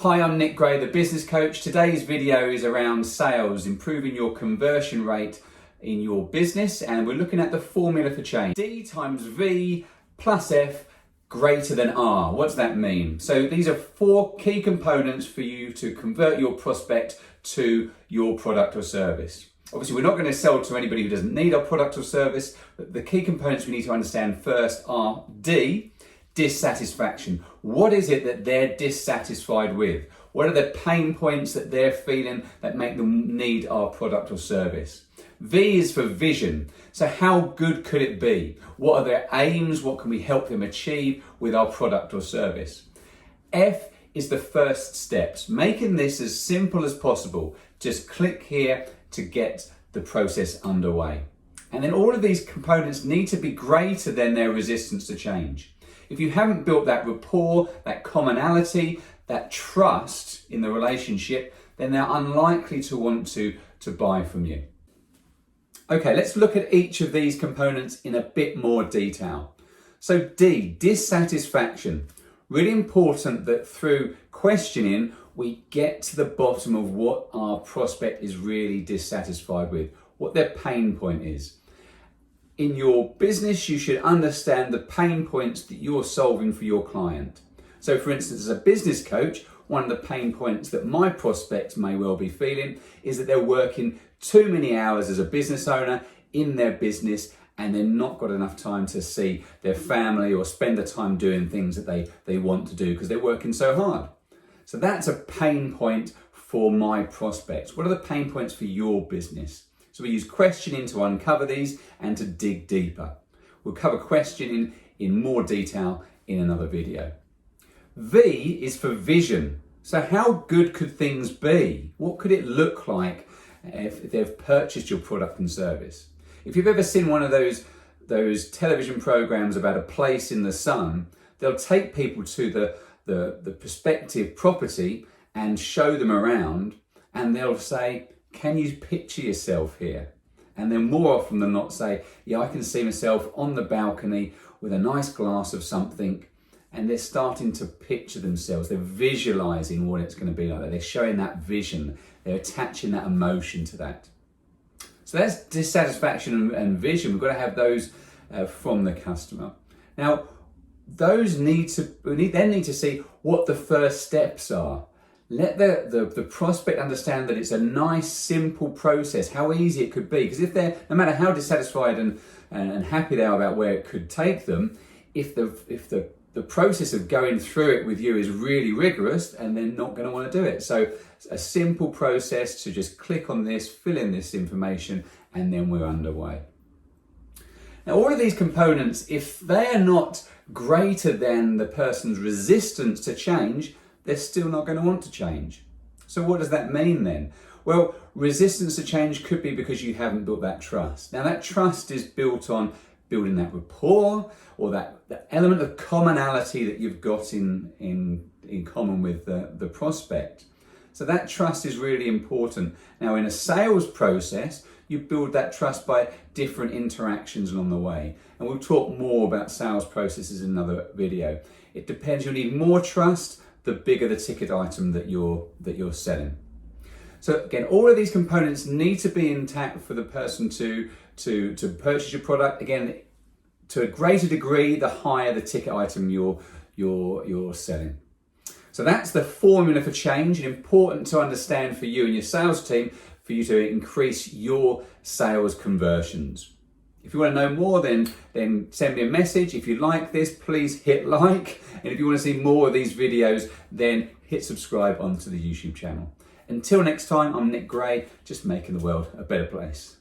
Hi, I'm Nick Gray, the business coach. Today's video is around sales, improving your conversion rate in your business, and we're looking at the formula for change. D times V plus F greater than R. What does that mean? So these are four key components for you to convert your prospect to your product or service. Obviously, we're not going to sell to anybody who doesn't need our product or service, but the key components we need to understand first are D, dissatisfaction. What is it that they're dissatisfied with? What are the pain points that they're feeling that make them need our product or service? V is for vision. So how good could it be? What are their aims? What can we help them achieve with our product or service? F is the first steps, making this as simple as possible. Just click here to get the process underway. And then all of these components need to be greater than their resistance to change. If you haven't built that rapport, that commonality, that trust in the relationship, then they're unlikely to want to buy from you. Okay, let's look at each of these components in a bit more detail. So D, dissatisfaction. Really important that through questioning, we get to the bottom of what our prospect is really dissatisfied with, what their pain point is. In your business, you should understand the pain points that you're solving for your client. So for instance, as a business coach, one of the pain points that my prospects may well be feeling is that they're working too many hours as a business owner in their business, and they're not got enough time to see their family or spend the time doing things that they want to do because they're working so hard. So that's a pain point for my prospects. What are the pain points for your business? So we use questioning to uncover these and to dig deeper. We'll cover questioning in more detail in another video. V is for vision. So how good could things be? What could it look like if they've purchased your product and service? If you've ever seen one of those television programs about a place in the sun, they'll take people to the prospective property and show them around, and they'll say, can you picture yourself here? And then more often than not say, yeah, I can see myself on the balcony with a nice glass of something, and they're starting to picture themselves. They're visualizing what it's going to be like. They're showing that vision. They're attaching that emotion to that. So that's dissatisfaction and vision. We've got to have those from the customer. Now, those we then need to see what the first steps are. Let the prospect understand that it's a nice, simple process, how easy it could be. Because if they're, no matter how dissatisfied and happy they are about where it could take them, if the process of going through it with you is really rigorous, and they're not going to want to do it. So a simple process to just click on this, fill in this information, and then we're underway. Now, all of these components, if they're not greater than the person's resistance to change, they're still not going to want to change. So what does that mean then? Well, resistance to change could be because you haven't built that trust. Now, that trust is built on building that rapport, or that element of commonality that you've got in common with the prospect. So that trust is really important. Now, in a sales process, you build that trust by different interactions along the way. And we'll talk more about sales processes in another video. It depends. You'll need more trust the bigger the ticket item that you're selling. So again, all of these components need to be intact for the person to purchase your product. Again, to a greater degree, the higher the ticket item you're selling. So that's the formula for change, and important to understand for you and your sales team, for you to increase your sales conversions. If you want to know more, then send me a message. If you like this, please hit like. And if you want to see more of these videos, then hit subscribe onto the YouTube channel. Until next time, I'm Nick Gray, just making the world a better place.